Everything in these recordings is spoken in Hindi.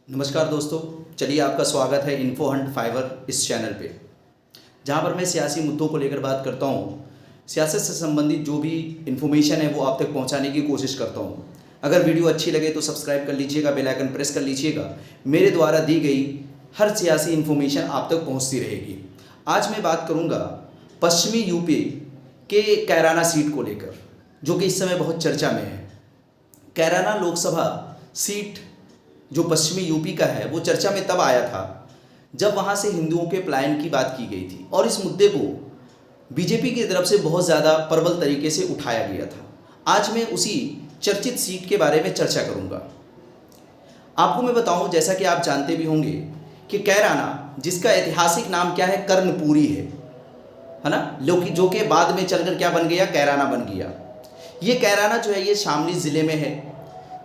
नमस्कार दोस्तों, चलिए आपका स्वागत है इन्फो हंट फाइवर इस चैनल पे, जहाँ पर मैं सियासी मुद्दों को लेकर बात करता हूँ। सियासत से संबंधित जो भी इन्फॉर्मेशन है वो आप तक पहुँचाने की कोशिश करता हूँ। अगर वीडियो अच्छी लगे तो सब्सक्राइब कर लीजिएगा, बेल आइकन प्रेस कर लीजिएगा। मेरे द्वारा दी गई हर सियासी इन्फॉर्मेशन आप तक पहुँचती रहेगी। आज मैं बात करूँगा पश्चिमी यूपी के कैराना सीट को लेकर, जो कि इस समय बहुत चर्चा में है। कैराना लोकसभा सीट जो पश्चिमी यूपी का है वो चर्चा में तब आया था जब वहाँ से हिंदुओं के पलायन की बात की गई थी, और इस मुद्दे को बीजेपी की तरफ से बहुत ज़्यादा प्रबल तरीके से उठाया गया था। आज मैं उसी चर्चित सीट के बारे में चर्चा करूँगा। आपको मैं बताऊँ, जैसा कि आप जानते भी होंगे कि कैराना, जिसका ऐतिहासिक नाम क्या है, कर्णपुरी है ना, जो कि बाद में चलकर क्या बन गया, कैराना बन गया। ये कैराना जो है ये शामली ज़िले में है,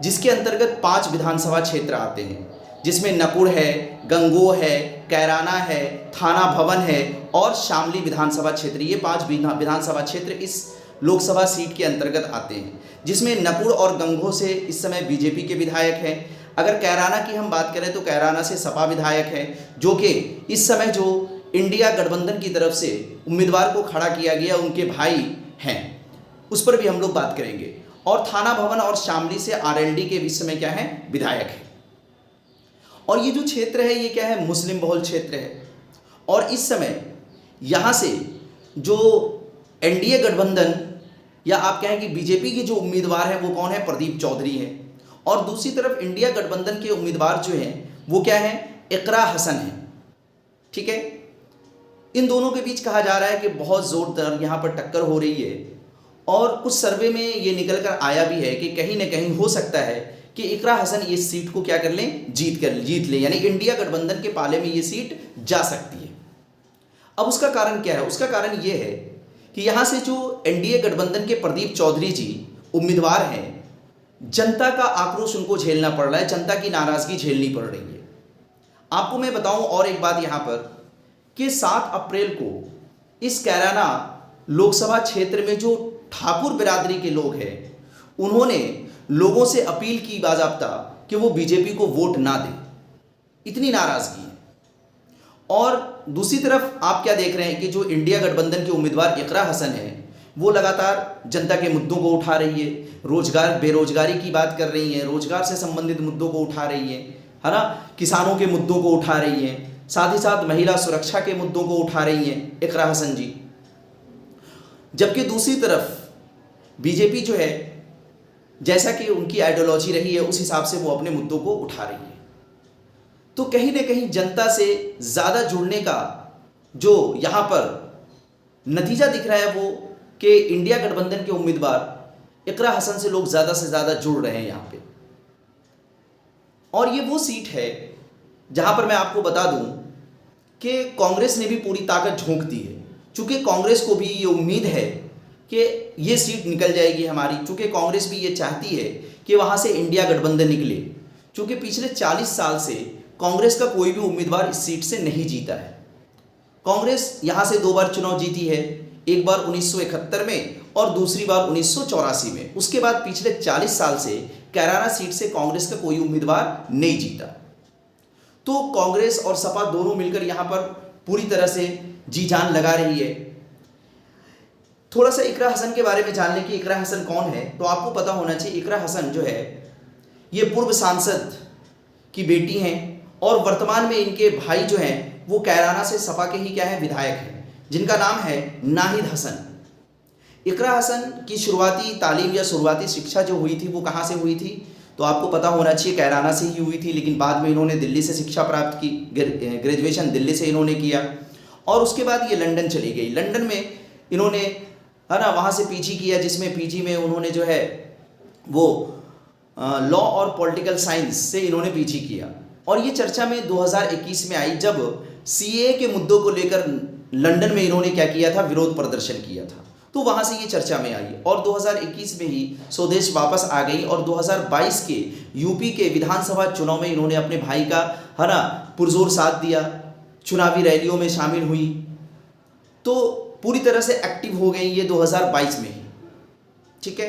जिसके अंतर्गत 5 विधानसभा क्षेत्र आते हैं, जिसमें नकुड़ है, गंगोह है, कैराना है, थाना भवन है और शामली विधानसभा क्षेत्र। ये 5 विधानसभा क्षेत्र इस लोकसभा सीट के अंतर्गत आते हैं, जिसमें नकुड़ और गंगोह से इस समय बीजेपी के विधायक हैं। अगर कैराना की हम बात करें तो कैराना से सपा विधायक है, जो कि इस समय जो इंडिया गठबंधन की तरफ से उम्मीदवार को खड़ा किया गया उनके भाई हैं, उस पर भी हम लोग बात करेंगे। और थाना भवन और शामली से आरएलडी के बीच में क्या है, विधायक है। और ये जो क्षेत्र है ये क्या है, मुस्लिम बहुल क्षेत्र है। और इस समय यहाँ से जो एनडीए गठबंधन या आप कहें कि बीजेपी के जो उम्मीदवार हैं वो कौन है, प्रदीप चौधरी है। और दूसरी तरफ इंडिया गठबंधन के उम्मीदवार जो हैं वो क्या है, इकरा हसन है। ठीक है, इन दोनों के बीच कहा जा रहा है कि बहुत जोरदार यहाँ पर टक्कर हो रही है। और कुछ सर्वे में ये निकल कर आया भी है कि कहीं ना कहीं हो सकता है कि इकरा हसन ये सीट को क्या कर लें, जीत ले, यानी इंडिया गठबंधन के पाले में ये सीट जा सकती है। अब उसका कारण क्या है, उसका कारण ये है कि यहाँ से जो एनडीए गठबंधन के प्रदीप चौधरी जी उम्मीदवार हैं, जनता का आक्रोश उनको झेलना पड़ रहा है, जनता की नाराजगी झेलनी पड़ रही है। आपको मैं बताऊं और एक बात यहाँ पर कि 7 अप्रैल को इस कैराना लोकसभा क्षेत्र में जो ठाकुर बिरादरी के लोग हैं, उन्होंने लोगों से अपील की बाज़ाब्ता कि वो बीजेपी को वोट ना दें। इतनी नाराजगी है। और दूसरी तरफ आप क्या देख रहे हैं कि जो इंडिया गठबंधन के उम्मीदवार इकरा हसन है वो लगातार जनता के मुद्दों को उठा रही है, रोजगार बेरोजगारी की बात कर रही है, रोजगार से संबंधित मुद्दों को उठा रही है ना, किसानों के मुद्दों को उठा रही है, साथ ही साथ महिला सुरक्षा के मुद्दों को उठा रही हैं इकरा हसन जी। जबकि दूसरी तरफ बीजेपी जो है, जैसा कि उनकी आइडियोलॉजी रही है उस हिसाब से वो अपने मुद्दों को उठा रही है। तो कहीं ना कहीं जनता से ज़्यादा जुड़ने का जो यहाँ पर नतीजा दिख रहा है वो कि इंडिया गठबंधन के उम्मीदवार इकरा हसन से लोग ज़्यादा से ज़्यादा जुड़ रहे हैं यहाँ पे। और ये वो सीट है जहाँ पर मैं आपको बता दूँ कि कांग्रेस ने भी पूरी ताकत झोंक दी है, चूँकि कांग्रेस को भी ये उम्मीद है कि ये सीट निकल जाएगी हमारी, चूँकि कांग्रेस भी ये चाहती है कि वहाँ से इंडिया गठबंधन निकले। चूँकि पिछले 40 साल से कांग्रेस का कोई भी उम्मीदवार इस सीट से नहीं जीता है। कांग्रेस यहाँ से 2 बार चुनाव जीती है, एक बार 1971 में और दूसरी बार 1984 में। उसके बाद पिछले 40 साल से कैराना सीट से कांग्रेस का कोई उम्मीदवार नहीं जीता। तो कांग्रेस और सपा दोनों मिलकर यहाँ पर पूरी तरह से जी जान लगा रही है। थोड़ा सा इकरा हसन के बारे में जान लें कि इकरा हसन कौन है। तो आपको पता होना चाहिए, इकरा हसन जो है ये पूर्व सांसद की बेटी हैं और वर्तमान में इनके भाई जो हैं वो कैराना से सपा के ही क्या है, विधायक हैं, जिनका नाम है नाहिद हसन। इकरा हसन की शुरुआती तालीम या शुरुआती शिक्षा जो हुई थी वो कहाँ से हुई थी, तो आपको पता होना चाहिए कैराना से ही हुई थी। लेकिन बाद में इन्होंने दिल्ली से शिक्षा प्राप्त की, ग्रेजुएशन दिल्ली से इन्होंने किया और उसके बाद ये लंदन चली गई। लंदन में इन्होंने है ना वहाँ से पीजी किया, जिसमें पीजी में उन्होंने जो है वो लॉ और पॉलिटिकल साइंस से इन्होंने पीजी किया। और ये चर्चा में 2021 में आई जब सीए के मुद्दों को लेकर लंदन में इन्होंने क्या किया था, विरोध प्रदर्शन किया था। तो वहाँ से ये चर्चा में आई और 2021 में ही स्वदेश वापस आ गई। और 2022 के यूपी के विधानसभा चुनाव में इन्होंने अपने भाई का है ना पुरजोर साथ दिया, चुनावी रैलियों में शामिल हुई, तो पूरी तरह से एक्टिव हो गई ये 2022 में ही। ठीक है,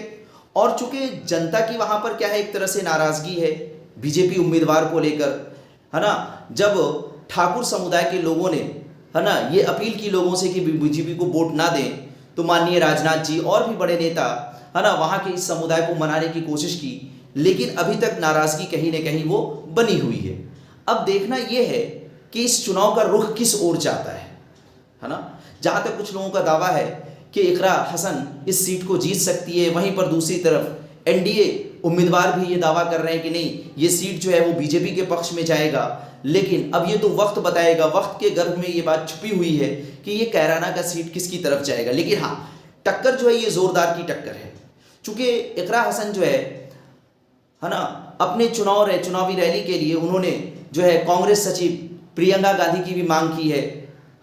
और चूंकि जनता की वहाँ पर क्या है, एक तरह से नाराज़गी है बीजेपी उम्मीदवार को लेकर, है ना, जब ठाकुर समुदाय के लोगों ने, है ना, ये अपील की लोगों से कि बीजेपी को वोट ना दें, तो माननीय राजनाथ जी और भी बड़े नेता, है ना, वहाँ के इस समुदाय को मनाने की कोशिश की, लेकिन अभी तक नाराज़गी कहीं न कहीं वो बनी हुई है। अब देखना ये है कि इस चुनाव का रुख किस ओर जाता है ना। जहाँ तक कुछ लोगों का दावा है कि इकरा हसन इस सीट को जीत सकती है, वहीं पर दूसरी तरफ एनडीए उम्मीदवार भी ये दावा कर रहे हैं कि नहीं, ये सीट जो है वो बीजेपी के पक्ष में जाएगा। लेकिन अब ये तो वक्त बताएगा, वक्त के गर्भ में ये बात छुपी हुई है कि ये कैराना का सीट किसकी तरफ जाएगा। लेकिन हाँ, टक्कर जो है ये ज़ोरदार की टक्कर है, चूँकि इकरा हसन जो है ना, अपने चुनावी रैली के लिए उन्होंने जो है कांग्रेस सचिव प्रियंका गांधी की भी मांग की है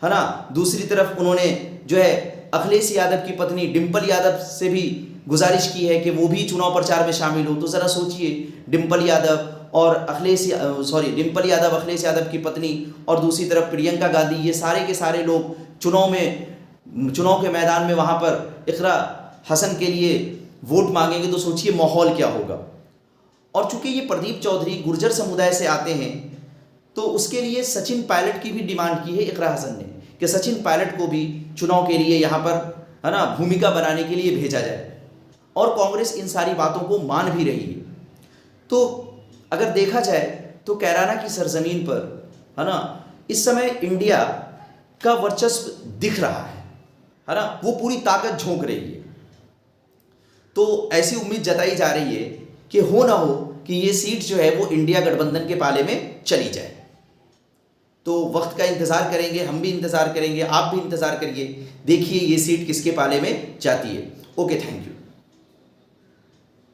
ना। दूसरी तरफ उन्होंने जो है अखिलेश यादव की पत्नी डिम्पल यादव से भी गुजारिश की है कि वो भी चुनाव प्रचार में शामिल हो। तो ज़रा सोचिए, डिम्पल यादव अखिलेश यादव की पत्नी और दूसरी तरफ प्रियंका गांधी, ये सारे के सारे लोग चुनाव के मैदान में वहाँ पर इकरा हसन के लिए वोट मांगेंगे, तो सोचिए माहौल क्या होगा। और चूंकि ये प्रदीप चौधरी गुर्जर समुदाय से आते हैं, तो उसके लिए सचिन पायलट की भी डिमांड की है इकरा हसन ने कि सचिन पायलट को भी चुनाव के लिए यहाँ पर, है ना, भूमिका बनाने के लिए भेजा जाए। और कांग्रेस इन सारी बातों को मान भी रही है। तो अगर देखा जाए तो कैराना की सरजमीन पर, है ना, इस समय इंडिया का वर्चस्व दिख रहा है ना, वो पूरी ताकत झोंक रही है। तो ऐसी उम्मीद जताई जा रही है कि हो ना हो कि ये सीट जो है वो इंडिया गठबंधन के पाले में चली जाए। तो वक्त का इंतज़ार करेंगे, हम भी इंतज़ार करेंगे, आप भी इंतज़ार करिए, देखिए ये सीट किसके पाले में जाती है। Okay, thank you.